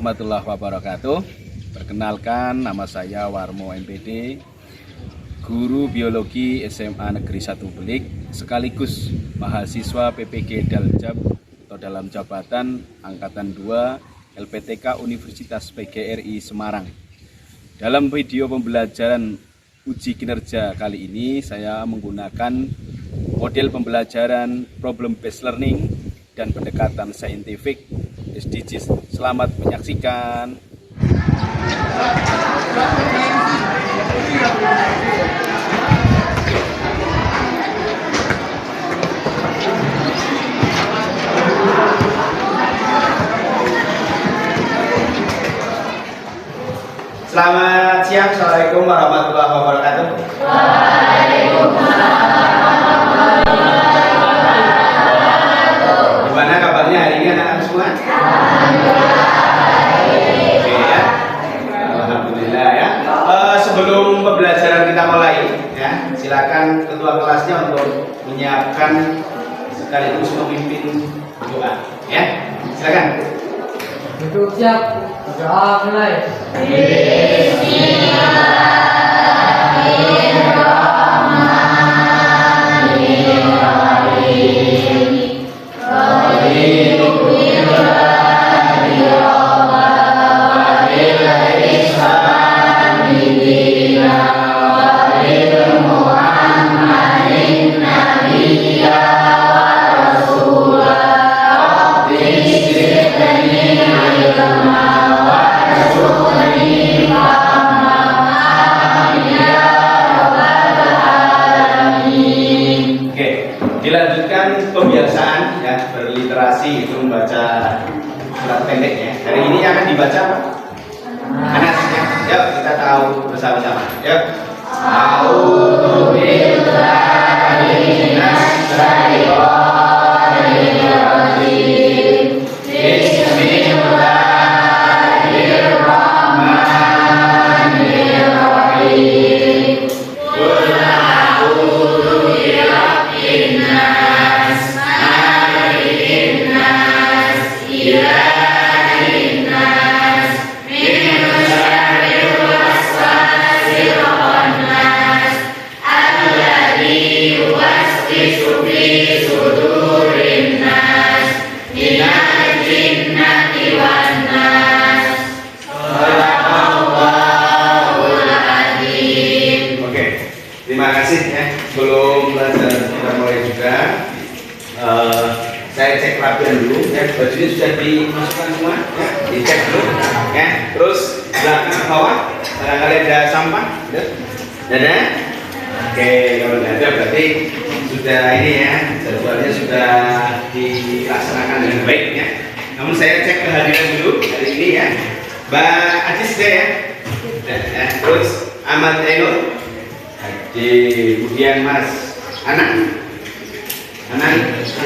warahmatullahi wabarakatuh. Perkenalkan, nama saya Warmo MPD, guru biologi SMA Negeri 1 Belik, sekaligus mahasiswa PPG Daljab atau dalam jabatan Angkatan 2 LPTK Universitas PGRI Semarang. Dalam video pembelajaran uji kinerja kali ini, saya menggunakan model pembelajaran problem based learning dan pendekatan saintifik SDGs. Selamat menyaksikan. Selamat siang, Assalamualaikum warahmatullahi wabarakatuh. Gimana kabarnya hari ini anak-anak semua? Oke ya, alhamdulillah ya. Sebelum pembelajaran kita mulai, ya, silakan ketua kelasnya untuk menyiapkan sekaligus memimpin doa, ya. Silakan. Duduk siap, doa mulai. Dilanjutkan pembiasaan ya, berliterasi itu membaca surat pendek ya. Hari ini akan dibaca apa? Anas ya. Yuk kita tahu bersama-sama. Yuk. A'udzu billahi minasy syaithanir rajim. Bismillahirrahmanirrahim. Qul a'udzu birabbin nas, malikin nas, ilahin nas, min syarril waswasil khannas, alladzi yuwaswisu fi sudurin nas, minal jinnati wan nas. Shadaqallahul adzim. Oke, terima kasih ya. Sebelum belajar kita mulai juga, saya cek rapian dulu ya, bajunya sudah dimasukkan semua ya, dicek dulu ya. Terus belakang ke bawah barangkali ada sampah ya. Ada? Oke, kalau tidak ada berarti sudah ini ya, jadwalnya sudah dilaksanakan dengan baik ya. Namun saya cek kehadiran dulu hari ini ya. Mbak Ajis sudah ya? Sudah ya. Terus Ahmad Ainul kemudian Mas Anak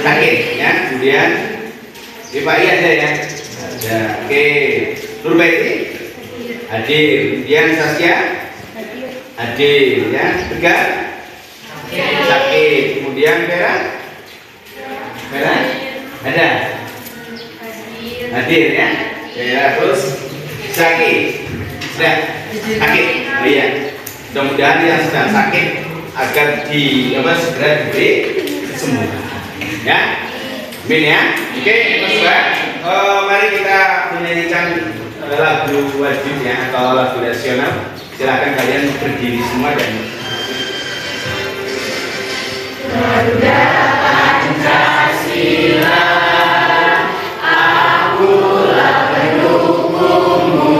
sakit ya, kemudian Ipai ada ya, ada. Oke, Nurbaiti hadir, kemudian Saskia hadir ya, Tegar sakit, kemudian Vera ada hadir ya, terus Zaki sudah sakit. Oh iya, mudah-mudahan yang sedang sakit agar segera diberi sembuh ya. Amin ya. Oke, Mas Mbak, mari kita menyanyikan lagu wajib ya, atau lagu nasional. Silakan kalian berdiri semua dan Garuda Pancasila, akulah pendukungmu,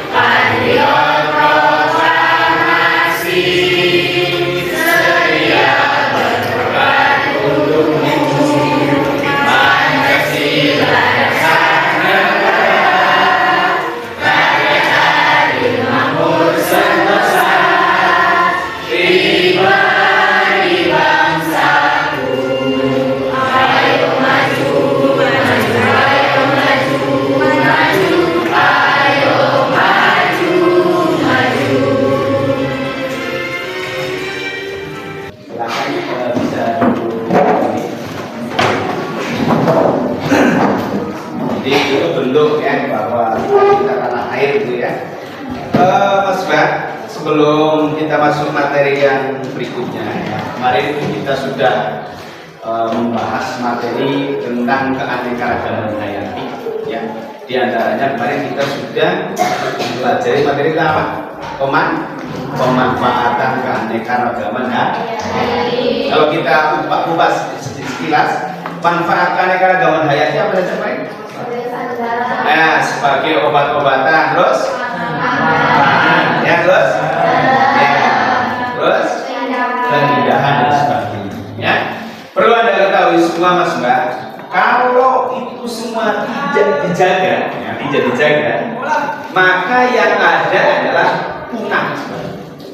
patriot proklamasi, sedia berkorban untukmu. Pancasila dasar negara, rakyat adil makmur sentosa, pribadi bangsaku. Ayo maju, maju, ayo maju, maju, ayo maju, maju. Silakan bisa jadi itu bentuk ya, Pak. materi yang berikutnya. Kemarin kita sudah membahas materi tentang keanekaragaman hayati. Ya, di antaranya kemarin kita sudah mempelajari materi tentang apa? Pemanfaatan keanekaragaman hayati. Kalau kita kupas sekilas, manfaat keanekaragaman hayati apa saja, Pak? Nah, sebagai obat-obatan, terus ya, terus keindahan dan sebagainya. Ya. Perlu Anda ketahui semua, Mas Mbak, kalau itu semua tidak dijaga, maka yang ada adalah punah,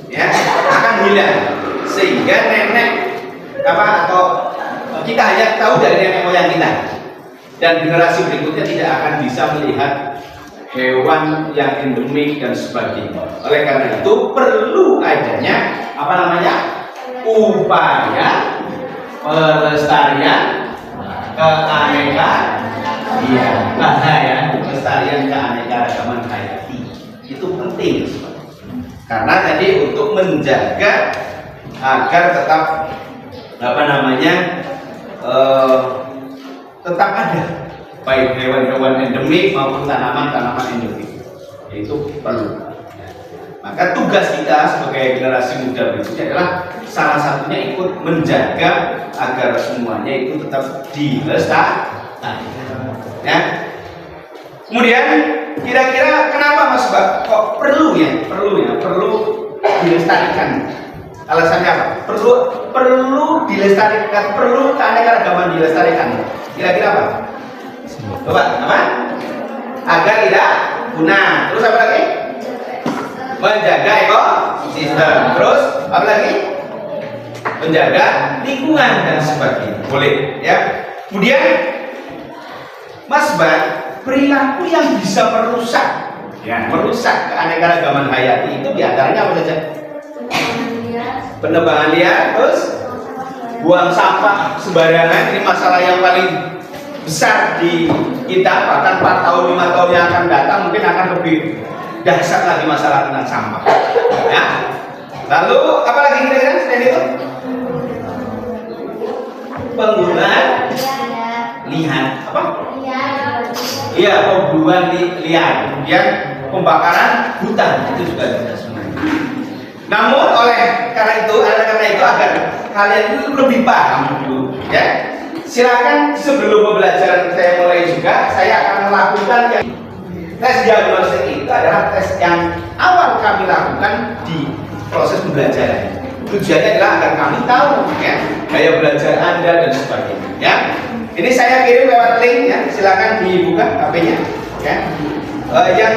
ya, akan hilang. Sehingga nenek atau kita hanya tahu dari nenek moyang kita, dan generasi berikutnya tidak akan bisa melihat hewan yang endemik dan sebagainya. Oleh karena itu perlu adanya upaya pelestarian pelestarian keanekaragaman hayati itu penting, karena tadi untuk menjaga agar tetap tetap ada baik hewan-hewan endemik maupun tanaman-tanaman endemik, itu perlu. Maka tugas kita sebagai generasi muda berikutnya adalah salah satunya ikut menjaga agar semuanya itu tetap dilestarikan. Ya. Kemudian kira-kira kenapa Mas Mbak kok perlu dilestarikan? Alasannya apa? Perlu dilestarikan, perlu keanekaragaman dilestarikan. Kira-kira apa? Coba, apa? Agar tidak punah. Terus apa lagi? Menjaga ekosistem. Terus apa lagi? Menjaga lingkungan dan sebagainya. Boleh, ya. Kemudian Mas Mbak, perilaku yang bisa merusak keanekaragaman hayati itu diantaranya apa saja? Penebangan liar, terus buang sampah sembarangan. Ini masalah yang paling besar di kita, bahkan 4 tahun 5 tahun yang akan datang mungkin akan lebih dahsyat lagi masalah tentang sampah. Ya. Lalu apa lagi kira-kira selain itu? Penggunaan liar, apa? Iya, pembunuhan liar, kemudian pembakaran hutan, itu juga bisa sebenarnya. Namun karena itu agar kalian itu lebih paham dulu, ya. Silakan sebelum pembelajaran saya mulai juga, saya akan melakukan yang tes diagnostik. Itu adalah tes yang awal kami lakukan di proses pembelajaran. Tujuannya adalah agar kami tahu, ya, gaya belajar Anda dan sebagainya. Ya, ini saya kirim lewat link, ya. Silakan dibuka HP-nya, ya. Yang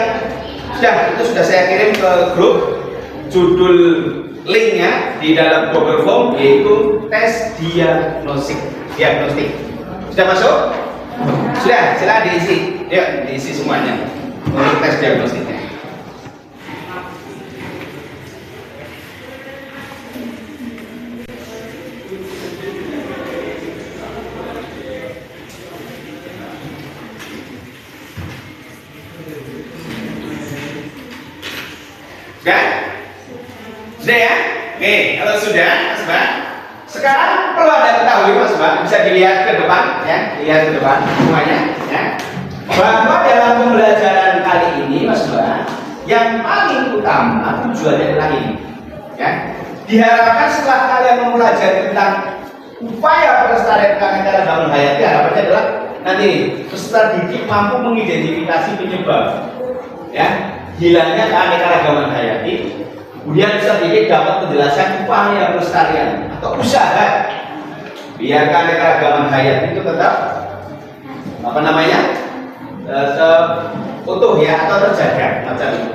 sudah saya kirim ke grup. Judul linknya di dalam Google Form yaitu tes diagnostik. Sudah masuk? Sudah, silakan diisi. Ya, diisi semuanya untuk tes diagnostiknya. Sudah ya? Oke, kalau sudah, Mas Mbak, sekarang perlu Anda ketahui, Mas Mbak, bisa dilihat ke depan, ya, lihat ke depan semuanya, ya, bahwa dalam pembelajaran kali ini, Mas Mbak, yang paling utama tujuannya adalah ini, ya. Diharapkan setelah kalian mempelajari tentang upaya pelestarian keanekaragaman hayati, harapannya adalah nanti peserta didik mampu mengidentifikasi penyebab, ya, hilangnya keanekaragaman hayati. Kemudian peserta didik dapat menjelaskan upaya pelestarian atau usaha biar keanekaragaman hayati itu tetap utuh, ya, atau terjaga macam itu.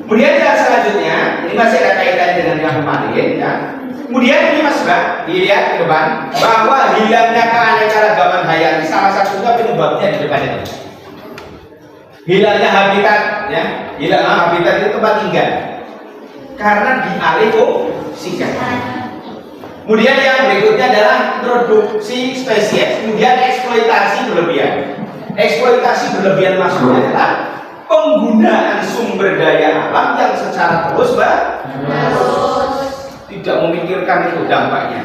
Kemudian yang selanjutnya ini masih ada kaitannya dengan yang kemarin, ya. Kemudian ini Mas Mbak dilihat ke depan bahwa hilangnya keanekaragaman hayati salah satunya penyebabnya di depan itu. Hilangnya habitat, ya, hilangnya habitat itu tempat tinggal karena dialihfungsikan. Kemudian yang berikutnya adalah produksi spesies, kemudian eksploitasi berlebihan. Eksploitasi berlebihan maksudnya adalah penggunaan sumber daya alam yang secara terus tidak memikirkan itu dampaknya.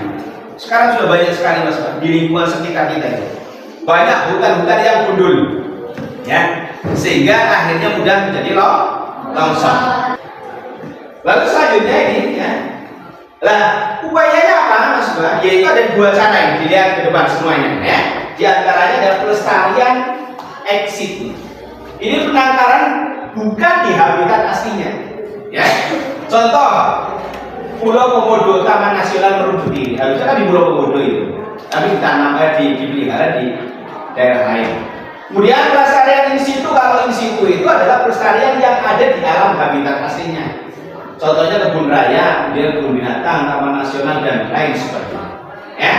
Sekarang sudah banyak sekali Mas Pak di lingkungan sekitar kita itu. Banyak hutan-hutan yang gundul, ya, sehingga akhirnya mudah menjadi longsor. Lalu selanjutnya ini, ya, lah upayanya apa Mas Pak? Yaitu ada dua cara yang dilihat ke depan semuanya, ya. Di antaranya adalah pelestarian ex situ. Ini penangkaran bukan di habitat aslinya, ya. Contoh Pulau Komodo, Taman Nasional Meru Bukit, harusnya kan di Pulau Komodo itu, tapi ditanam dipelihara di daerah lain. Kemudian pelestarian in situ, kalau in situ itu adalah pelestarian yang ada di alam habitat aslinya. Contohnya kebun raya, kemudian kebun binatang, taman nasional dan lain sebagainya. Ya.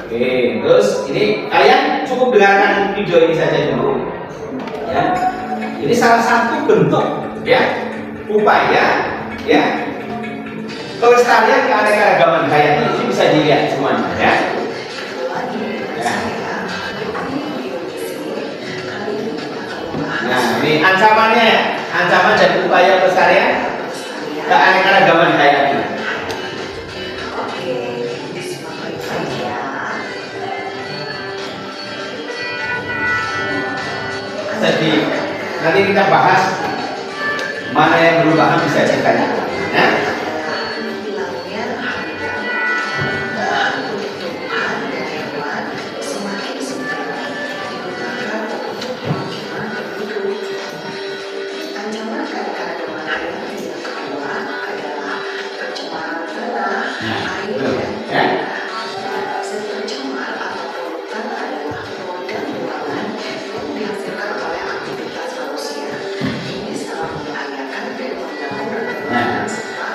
Oke, terus ini kalian cukup dengarkan video ini saja dulu. Ya. Ini salah satu bentuk, ya, upaya, ya, pelestarian keanekaragaman hayati ini bisa dilihat semuanya, ya. Ya. Nah, ini ancamannya, ya. Ancaman dari upaya pelestarian keanekaragaman hayati. Jadi nanti kita bahas mana yang belum paham bisa ditanyakan, ya.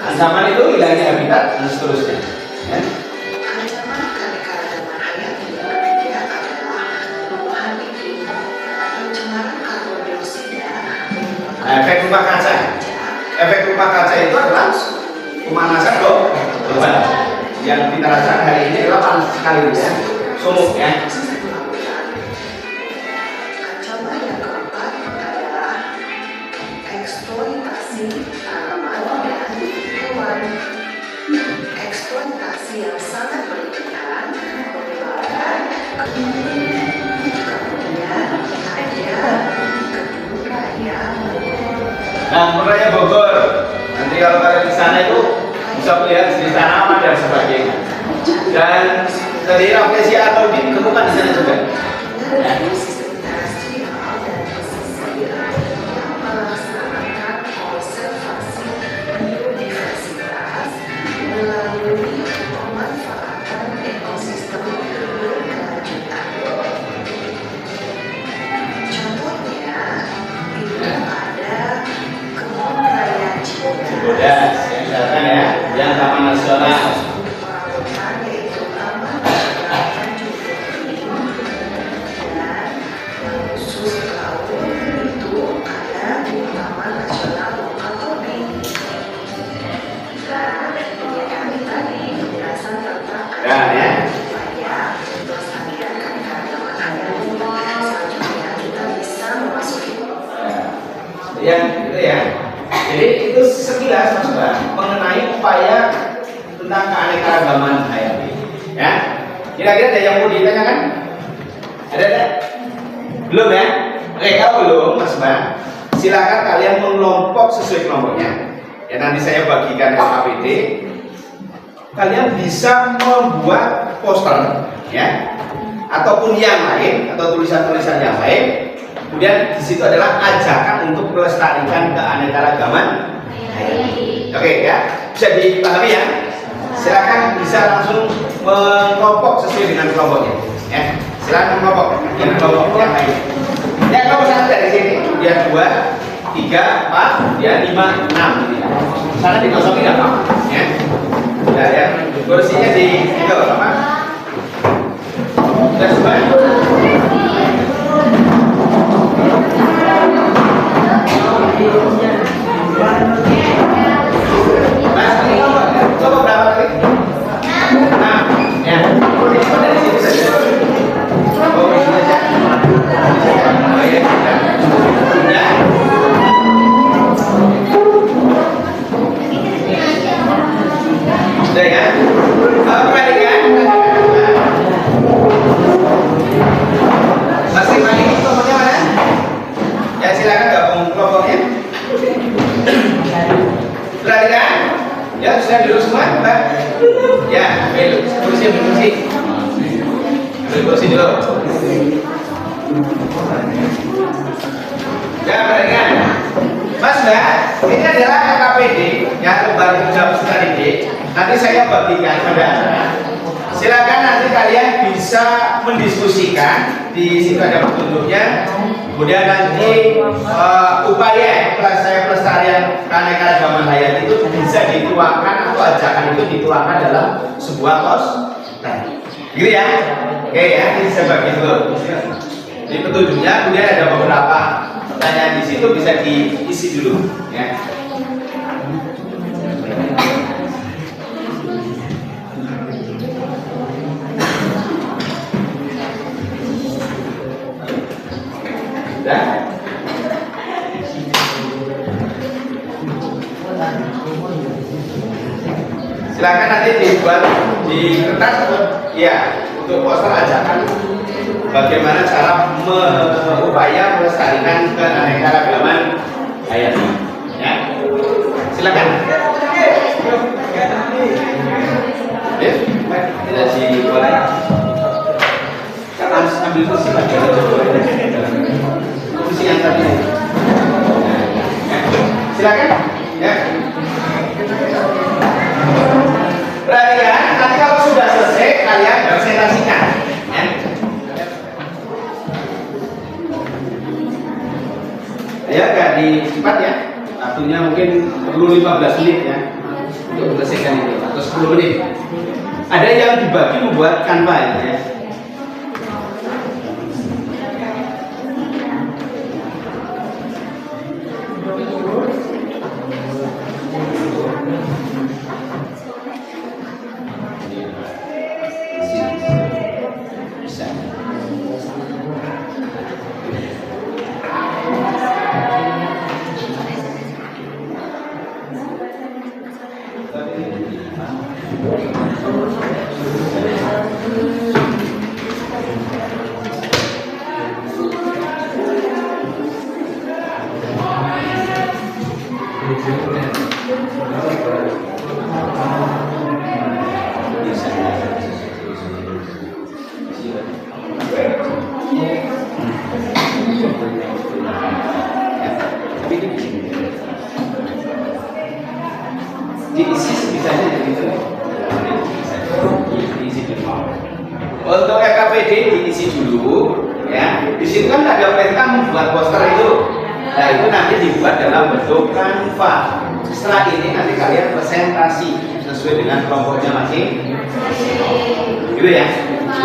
Ancaman itu hilangnya habitat dan seterusnya. Ya. Nah, efek rumah kaca. Efek rumah kaca itu adalah pemanasan global. Yang kita rasakan hari ini adalah panas sekali, ya, sumuk, ya. Eksploitasi yang sangat berlebihan menyebabkan Nah, Raya Bogor, nanti kalau kalian di sana itu bisa melihat jenis tanaman dan sebagainya. Dan tadi apresiasi atau ditemukan di sana juga. Ya. Cibodas, yang misalkan, ya, yang Taman Nasional. Ya, ya. Yang itu, ya. Jadi itu sekilas Mas Bang mengenai upaya tentang keanekaragaman hayati. Ya. Kira-kira ada yang mau ditanyakan? Ada? Belum, ya? Oke, kalau belum Mas Bang, silakan kalian mengelompok sesuai kelompoknya. Ya, nanti saya bagikan SKPD. Kalian bisa membuat poster, ya, ataupun yang lain atau tulisan-tulisan yang lain. Kemudian di situ adalah ajakan untuk melestarikan keanekaragaman hayati. Oke, ya, bisa dipahami, ya. Silakan bisa langsung mengelompok sesuai dengan kelompoknya. Ya, silakan mengelompok dengan kelompok yang lain. Ya, kelompok satu dari sini, kemudian 2, 3, 4, kemudian 5, 6. Sana dikosongin nggak Pak? Ya, ya, ya. Kursinya di itu apa? Sudah sebanyak. Mas, coba berapa kali? 6, ya. Dari situ saja. Oh, ini saja. Oh, ya, sudah. Sudah. Perhatikan. Masing-masing ini kelompoknya mana? Ya silakan gabung kelompoknya. Perhatikan. Ya sudah duduk semua, Mbak. Ya, ambil kursi, ambil kursi dulu. Ya, perhatikan. Mas Mbak, ini adalah KKPD yang lembar kerja peserta didik. Nanti saya bagikan pada Anda. Silakan nanti kalian bisa mendiskusikan. Di situ ada petunjuknya. Kemudian nanti upaya pelestarian keanekaragaman hayati itu bisa dituangkan atau ajakan itu dituangkan dalam sebuah poster. Gitu ya? Oke ya, ini saya bagi dulu. Di petunjuknya kemudian ada beberapa pertanyaan di situ bisa diisi dulu ya. Sudah? Silakan nanti dibuat di kertas ya untuk poster ajakan bagaimana cara berupaya melestarikan keanekaragaman hayati. Ya, silakan. Ya, tidak boleh. Kan harus ambil kursi lagi. Kursi yang tadi. Ya. Silakan. Ya. Perhatikan, nanti kalau sudah selesai kalian presentasikan. Ya. Ya, agak cepat ya. Waktunya mungkin perlu 15 menit ya untuk menyelesaikan itu atau 10 menit. Ada yang dibagi membuat kanva ya. Diisi sebisanya gitu. Diisi dulu. Untuk KKPD diisi dulu, ya. Di situ kan ada perintah membuat poster itu. Nah itu nanti dibuat dalam bentuk kanva. Setelah ini nanti kalian presentasi sesuai dengan kelompoknya masing. Gitu ya.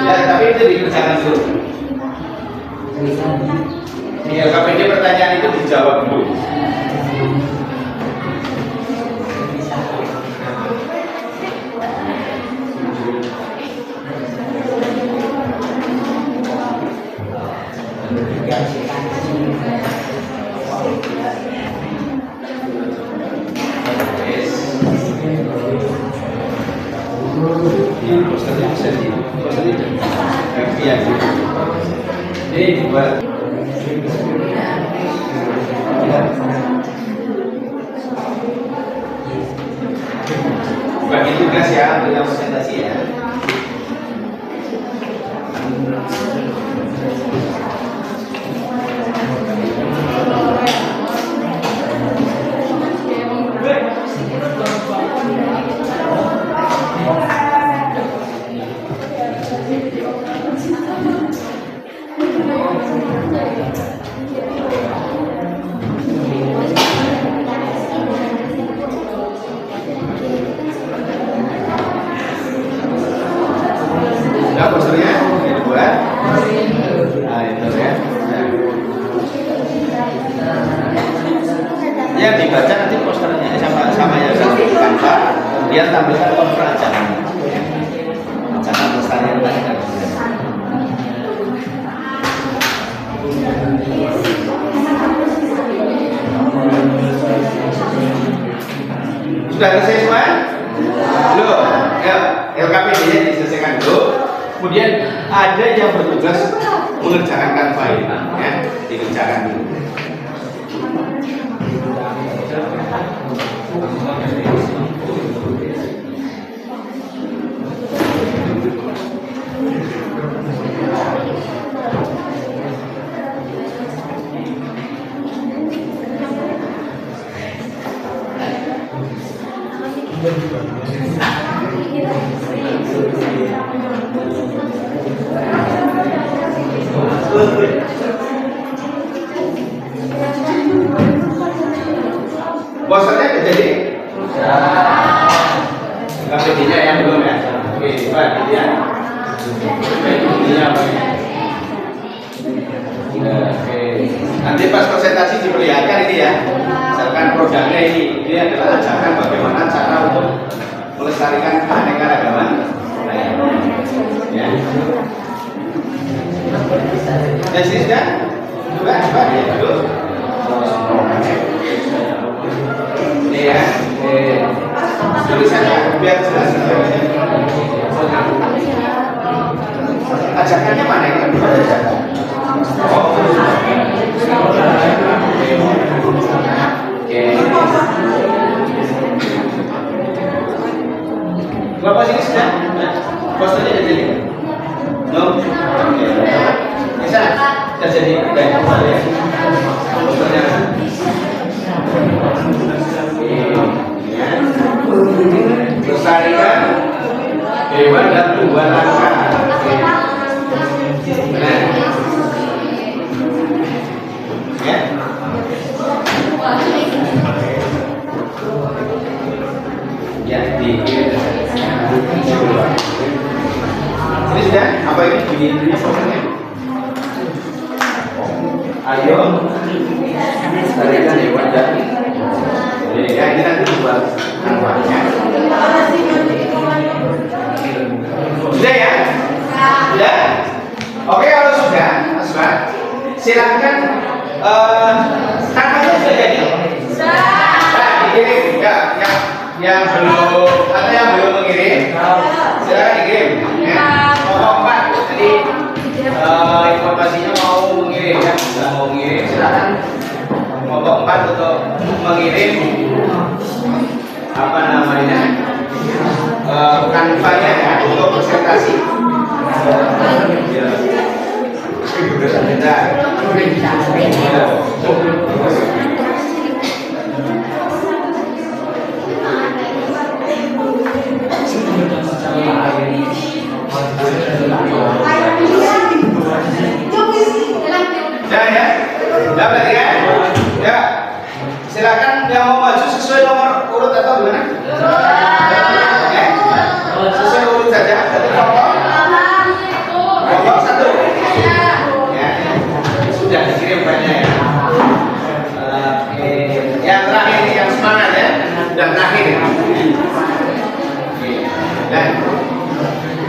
Ya tapi itu dikerjakan dulu. Di KKPD pertanyaan itu dijawab dulu. Ini buat bagi tugas ya untuk yang presentasi ya. Nah, posternya dibuat. Nah, itu ya. Ya dibaca nanti posternya sama yang di kanva. Kemudian tampilkan poster ajakan. Ajakan pelestarian tadi kan. Sudah selesai semua? Belum? Ya. ini diselesaikan dulu. Kemudian ada yang bertugas mengerjakan kanva ini, ya, dikerjakan dulu. Bosannya udah jadi? KPD-nya yang belum ya? Oke, Pak, dia. Ini apa ya? Oke. Nanti pas presentasi diperlihatkan ini ya. Misalkan produknya ini adalah ajakan bagaimana cara untuk melestarikan keanekaragaman. Ya. Ya sih sudah. Coba ya dulu. Ini ya. Tulisannya biar jelas. Ajakannya mana ini? Oh. Oke. Bapak sini sudah? Posternya ada jadi? No? Oke. Bisa? Bisa jadi baik ya? Posternya. Lestarikan hewan dan tumbuhan langka. Benar? Ya? Ya, di ini sudah? Apa ini? Bunyi-bunyinya pokoknya. Ayo, lestarikan hewan dan ya, ini nanti buat kanvasnya. Sudah ya? Sudah? Oke, kalau sudah, silakan. Kanvasnya sudah jadi? Nah, dikirim ya, yang belum atau yang belum mengirim, silakan dikirim. Ya, nomor 4 tadi informasinya mau mengirim ya, sudah mau mengirim silakan. Nomor 4 untuk mengirim apa namanya kanvanya ya untuk presentasi. Ya, udah berarti kan? Ya, silakan yang mau maju sesuai nomor urut atau gimana? Ya, sesuai urut saja. Kelompok 1. Ya, sudah dikirim banyak ya. Oke, yang terakhir nih, yang semangat ya, dan terakhir. Oke,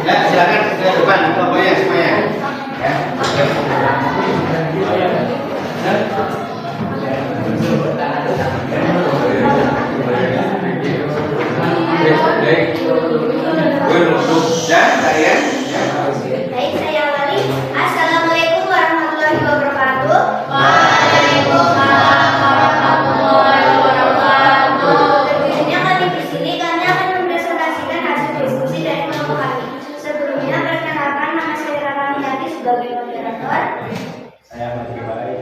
dan silakan ke depan kelompoknya semuanya. Ya. Baik, saya awali. Assalamualaikum warahmatullahi wabarakatuh. Waalaikumsalam warahmatullahi wabarakatuh. Tentunya kami di sini kami akan mempresentasikan hasil diskusi dari kelompok kami. Sebelumnya perkenalkan, nama saya Rani Hadi sebagai moderator. Saya masih baik.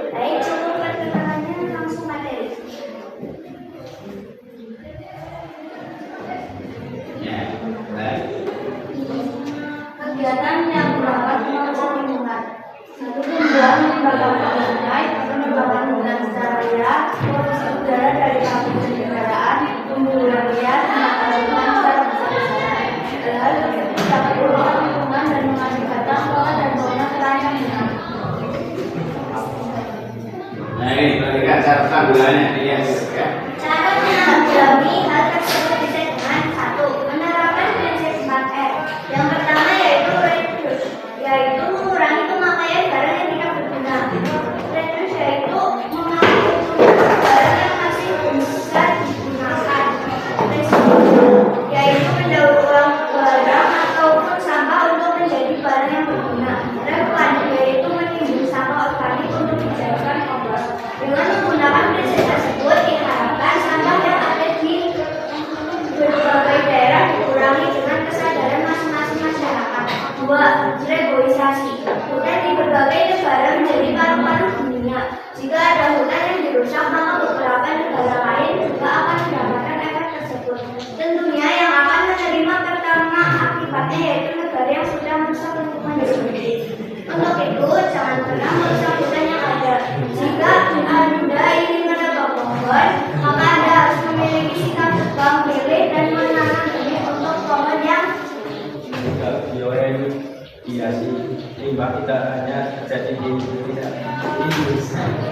Baik, cukup perkenalannya, langsung materi. Kegiatan yang berawal mengatur lingkungan. Satu, pembuatan lembaga penilai, penerbangan dengan secara liar, polusi udara dari pabrik kendaraan, pemburuan liar, penangkapan secara besar-besaran. Hal tersebut dapat merusak lingkungan dan mengakibatkan flora dan fauna terancam hilang. Nah ini perhatikan cara penanggulangannya dilihat ya. Cara menanggulangi hal tersebut bisa dengan 1. Menerapkan prinsip 4R. Yang pertama yaitu reduce, yaitu mengurangi pemakaian barang yang tidak berguna. Reduce yaitu mengurangi barang yang masih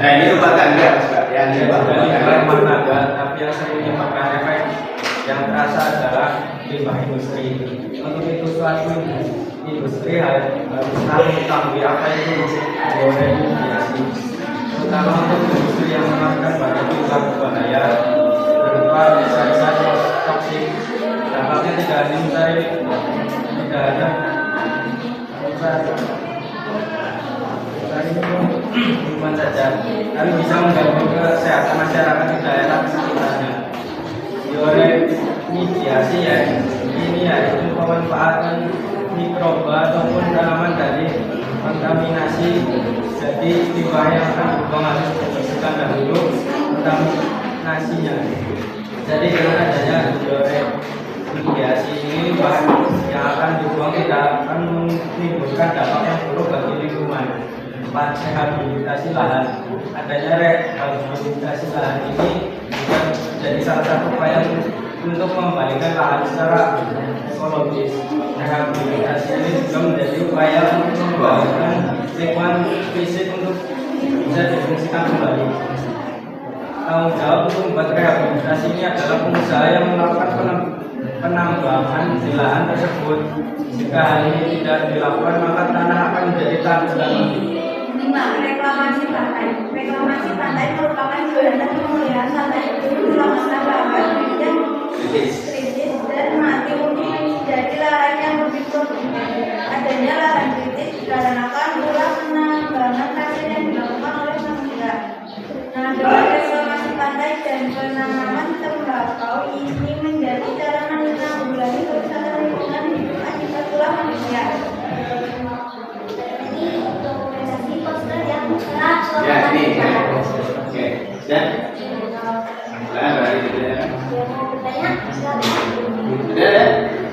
Nah ini lupakan ya, Pak. Ya, ini limbah rumah tangga, tapi yang sering menyebabkan efek yang terasa adalah limbah industri. Untuk itu suatu industri harus mengetahui apa itu bioremediasi, terutama untuk industri yang menghasilkan banyak limbah berbahaya berupa sisa toksik. Dampaknya tidak hanya mencari lingkungan saja, tapi bisa mengganggu kesehatan masyarakat di daerah sekitarnya. Bioremediasi ya, ini yaitu pemanfaatan mikroba ataupun tanaman dari kontaminasi. Jadi limbah yang akan dibuang harus dibersihkan dahulu kontaminasinya. Jadi dengan adanya bioremediasi ini, limbah yang akan dibuang tidak akan menimbulkan dampak yang buruk bagi lingkungan. Rehabilitasi lahan, adanya rehabilitasi lahan ini juga menjadi salah satu upaya untuk mengembalikan lahan secara ekologis. Rehabilitasi ini juga menjadi upaya untuk mengembalikan lingkungan fisik untuk bisa difungsikan kembali. Tanggung jawab untuk membuat rehabilitasi ini adalah pengusaha yang melakukan penambangan di lahan tersebut. Jika hal ini tidak dilakukan, maka tanah akan menjadi tandus. 5. Reklamasi pantai. Reklamasi pantai merupakan kegiatan pemulihan pantai selama bahan yang kritis dan mati mungkin menjadi lahan yang lebih produktif. Adanya lahan kritis dikarenakan ulah penambangan pasir yang dilakukan oleh manusia. Nah, dengan reklamasi pantai dan penanaman tembakau ini menjadi cara menanggulangi kerusakan lingkungan hidup akibat ulah manusia. ya ini ya. Oke. Dan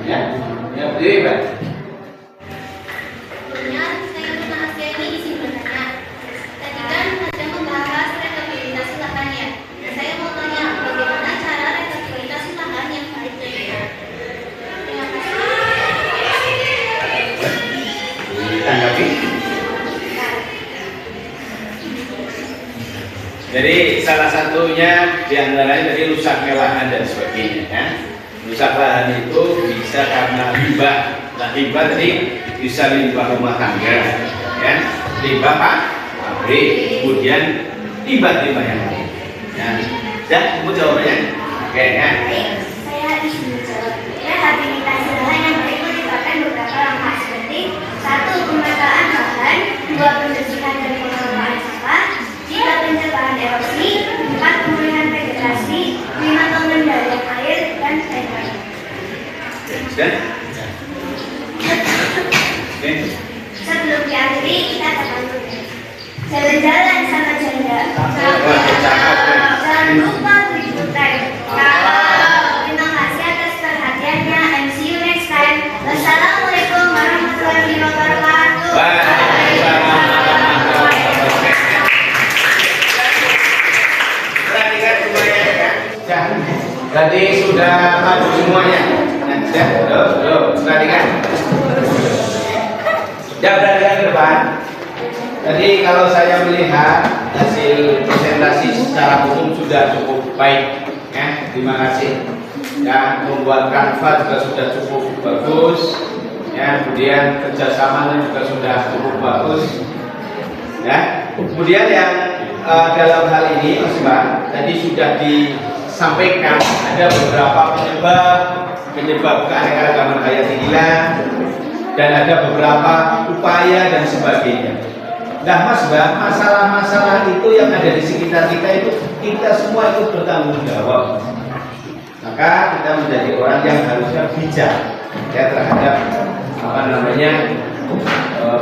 ya. Ya, berdiri, Pak. Sebelumnya, saya ingin Asia ini isi bertanya. Tadi kan ada membahas rehabilitasi lahan ya. Saya mau tanya, bagaimana cara rehabilitasi lahan yang baik dan benar? Terima kasih. Tanggapi. Jadi salah satunya diantaranya dari rusak lahan dan sebagainya. Ya. Rusak lahan itu bisa karena limbah. Nah, limbah tadi bisa limbah rumah tangga, ya, limbah pabrik, kemudian limbah-limbah yang lain. Nah, dan kamu jawabannya, oke ya. Baik, saya izin menjawab. Rehabilitasi lahan yang baik melibatkan beberapa langkah seperti 1. Pemetaan lahan, 2. Pembersihan dan pengelolaan sampah, 3. Pencegahan erosi, 4. Pemulihan vegetasi, 5. Pengendalian air dan lain-lain. Dan oke. Sebelum diakhiri, kita tekan dulu. Jalan-jalan sama janda. Jangan lupa beli butai. Terima kasih atas perhatiannya, and see you next time. Wassalamualaikum warahmatullahi wabarakatuh. Perhatikan semuanya ya. Tadi sudah maju semuanya. Ya, perhatikan. Ya, perhatikan ke depan. Tadi kalau saya melihat hasil presentasi secara umum sudah cukup baik. Ya, terima kasih. Ya, membuat kanva juga sudah cukup bagus. Ya, kemudian kerjasamanya juga sudah cukup bagus. Ya, kemudian yang dalam hal ini, Mas Mbak, tadi sudah disampaikan ada beberapa penyebab keanekaragaman hayati hilang dan ada beberapa upaya dan sebagainya. Nah, Mas Mbak, masalah-masalah itu yang ada di sekitar kita itu kita semua itu bertanggung jawab. Maka kita menjadi orang yang harusnya bijak ya terhadap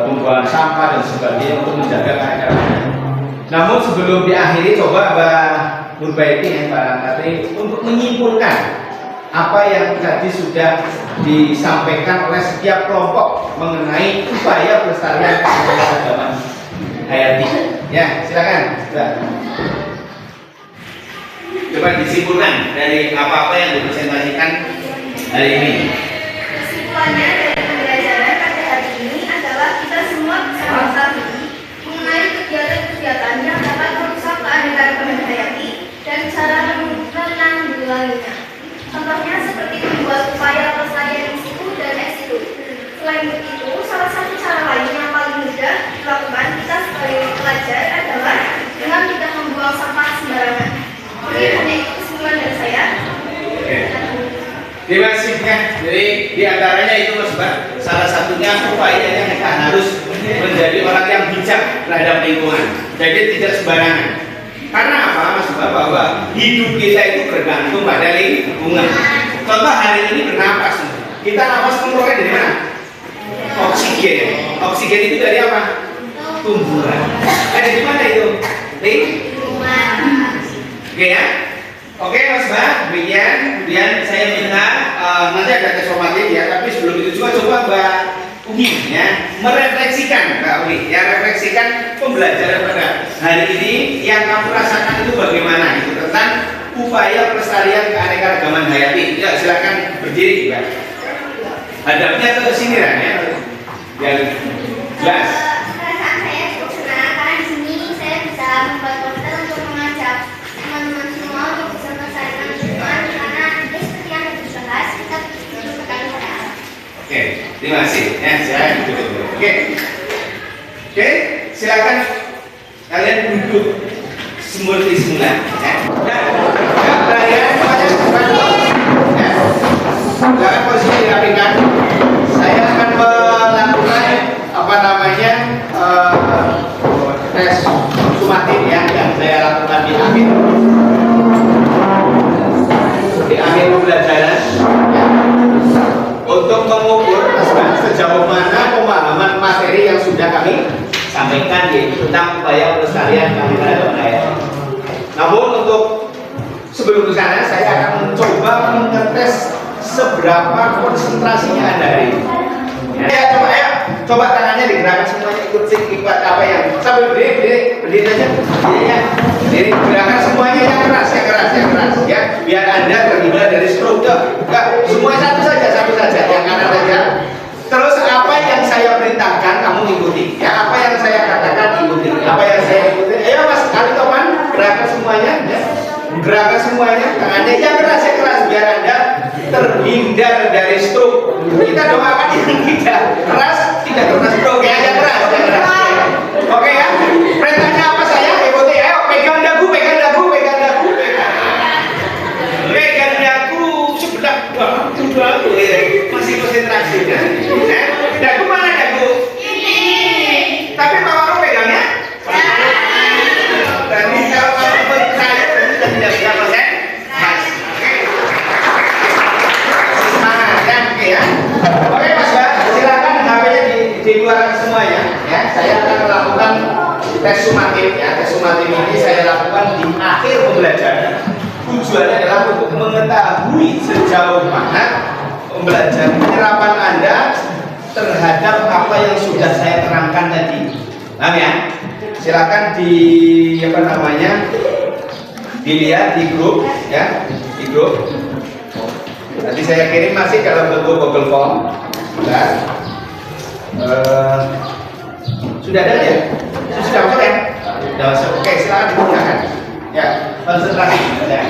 pembuangan sampah dan sebagainya untuk menjaga keanekaragaman. Namun sebelum diakhiri, coba Mbak Nurbaiti yang barangkali untuk menyimpulkan apa yang tadi sudah disampaikan oleh setiap kelompok mengenai upaya pelestarian keanekaragaman hayati. Ya, silakan. Coba disimpulkan dari apa-apa yang dipresentasikan hari ini. Kesimpulannya dari pembelajaran pada hari ini adalah kita semua bisa mengetahui mengenai kegiatan-kegiatan yang dapat merusak mengulanginya. Contohnya seperti membuat upaya pelestarian situ dan ex situ. Selain itu, salah satu cara lain yang paling mudah dilakukan kita sebagai pelajar adalah dengan tidak membuang sampah sembarangan. Jadi hanya itu kesimpulan dari saya. Terima kasih ya. Jadi diantaranya itu Mas Mbak, salah satunya upayanya kita harus menjadi orang yang bijak terhadap lingkungan. Jadi tidak sembarangan. Karena apa Mas Mbak? Bahwa hidup kita itu bergantung pada lingkungan. Contoh hari ini bernapas. Kita napas mengeluarkan dari mana? Oksigen. Oksigen itu dari apa? Tumbuhan. Ada di mana itu? Lingkungan. Oke ya. Oke Mas Mbak, demikian. Kemudian saya minta nanti ada tes formatif ya, tapi sebelum itu juga coba Mbak Ugi ya merefleksikan Mbak Ugi ya, refleksikan pembelajaran pada hari ini yang kamu rasakan itu bagaimana itu tentang upaya pelestarian keanekaragaman hayati. Ya silakan berdiri Mbak. Hadapnya ke sini ya, biar jelas. Perasaan saya cukup senang karena di sini saya bisa membuat poster untuk mengajak teman-teman semua untuk bisa melestarikan lingkungan karena seperti yang tadi dibahas kita butuh sekali pada alam. Oke, terima kasih ya, silakan duduk. Oke, silakan kalian duduk seperti semula ya. Kalian semuanya ya. Sekarang posisi dirapikan. Saya akan melakukan apa namanya tes sumatif ya, yang saya lakukan di akhir pembelajaran ya, untuk mengukur sejauh mana pemahaman materi yang sudah kami sampaikan yaitu tentang upaya pelestarian keanekaragaman hayati. Namun untuk sebelum ke sana saya akan mencoba mengetes seberapa konsentrasinya Anda hari ini. Ya, coba tangannya digerakkan semuanya, ikut apa yang sambil berdiri aja, berdiri, gerakan semuanya yang keras ya, biar Anda terhindar dari stroke. Enggak, semua satu saja, yang kanan saja. Terus apa yang saya perintahkan kamu ikuti, ya, apa yang saya katakan ikuti, apa yang saya ikuti. Ayo Mas, kali topan, gerakan semuanya, ya. Gerakan semuanya, tangannya yang keras biar Anda terhindar dari stroke. Kita doakan yang tidak keras, tidak kena stroke ya, yang keras. Oke ya, perintahnya apa saya ikuti. Ayo pegang dagu sebelah dua masih konsentrasi kan? Dagu mana dagu? Ini. Tapi Pak Waro pegangnya? Berarti kalau kamu bertanya sudah tidak bisa konsen. Ya. Oke Mas Mbak, silakan HP-nya di luar semuanya ya. Saya akan melakukan tes sumatif ya. Tes sumatif ini saya lakukan di akhir pembelajaran. Tujuannya adalah untuk mengetahui sejauh mana pembelajaran penyerapan Anda terhadap apa yang sudah saya terangkan tadi. Paham ya? Silakan dilihat di grup ya, di grup. Nanti saya kirim masih dalam bentuk Google Form. Sudah ada ya? Sudah masuk ya? Sudah masuk. Oke, silakan digunakan. Ya, konsentrasi. Ya.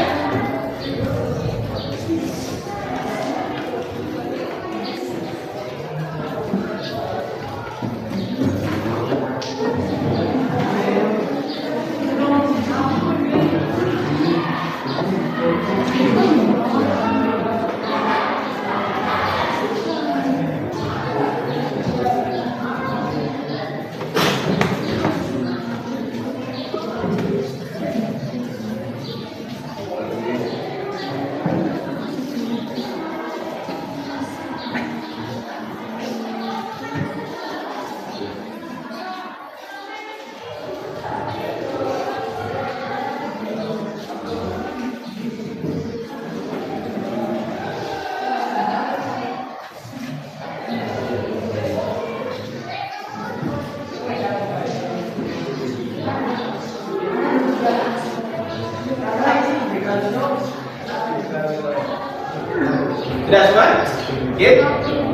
Sudah semua? Git?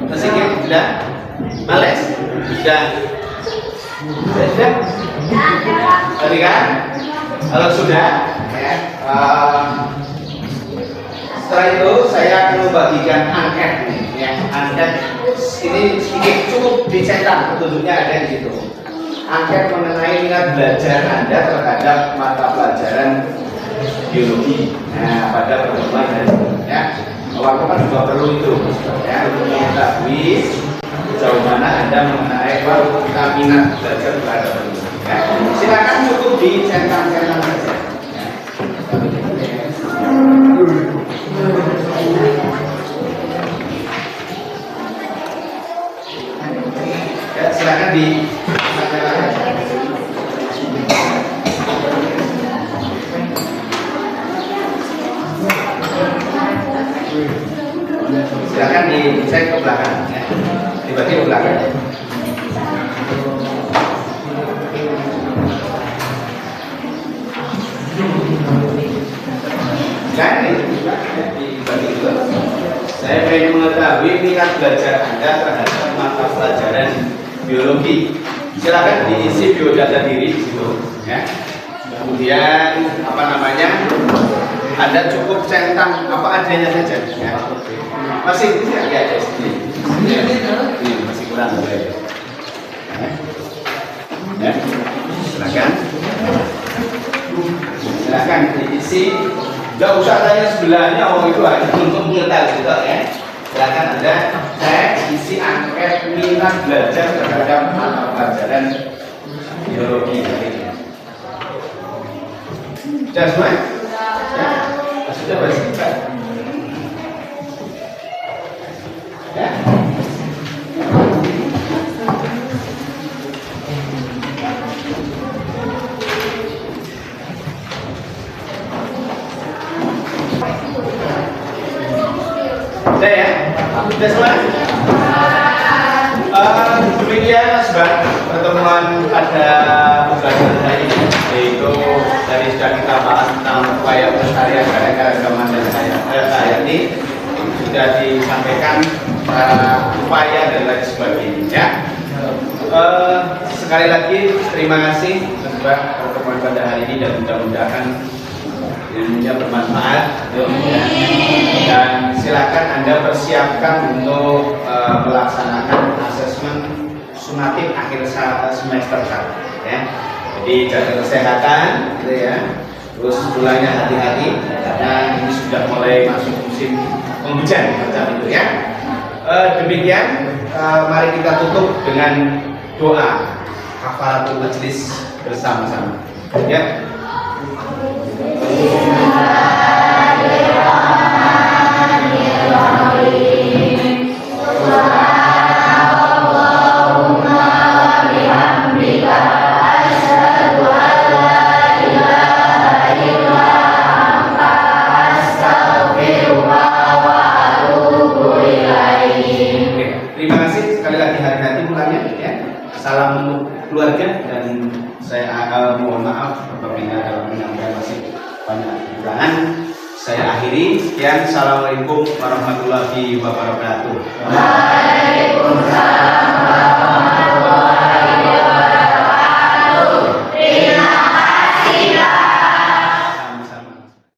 Masih git? Sudah? Males? Sudah? Sudah? Tadi kan? Kalau sudah, ya, setelah itu saya akan membagikan angket nih, ya. Angket ini sedikit cukup dicetak, petunjuknya ada di situ. Angket mengenai minat belajar Anda terhadap mata pelajaran biologi. Nah, pada pertemuan hari ini, ya. Kawan-kawan juga perlu itu, ya, untuk mengetahui sejauh mana Anda mengenai bahwa kita minat belajar terhadap itu. Ya. Silakan cukup dicentang-centang saja. Ya, silakan di silakan dicek ke belakang, ya. Dibagi ke belakang. Kan dibagi dua. Saya ingin mengetahui minat belajar Anda terhadap mata pelajaran biologi. Silakan diisi biodata diri di situ, ya. Kemudian apa namanya? Anda cukup centang apa adanya saja, ya. Masih ya, ada sini. Ini masih kurang, ya. Silakan. Silakan diisi. Gak usah tanya sebelahnya, oh itu hanya untuk mengetahui gitu, ya. Silakan Anda cek isi angket minat belajar terhadap mata pelajaran biologi. Sudah semua? Ya? Sudah bersih. Ya? Sudah ya? Sudah semua? Demikian Mas Bang, pertemuan pada pembelajaran hari ini, yaitu dari sudah kita bahas tentang upaya pelestarian keanekaragaman dan hayati, sudah disampaikan upaya dan lain sebagainya. Ya. Sekali lagi terima kasih Mas Bang pertemuan pada hari ini dan mudah-mudahan ilmunya bermanfaat, ya. Dan silakan Anda persiapkan untuk melaksanakan asesmen sumatif akhir semester 1, ya. Jadi jaga kesehatan, gitu ya. Terus pulangnya hati-hati karena ini sudah mulai masuk musim penghujan macam itu, ya. Demikian, mari kita tutup dengan doa kafaratul majlis bersama-sama, ya. Terima kasih sekali lagi, hati-hati pulangnya, ya. Salam untuk keluarga dan saya mohon maaf apabila dalam penyampaian masih banyak kekurangan. Saya akhiri. Sekian. Assalamualaikum warahmatullahi wabarakatuh. Waalaikumsalam.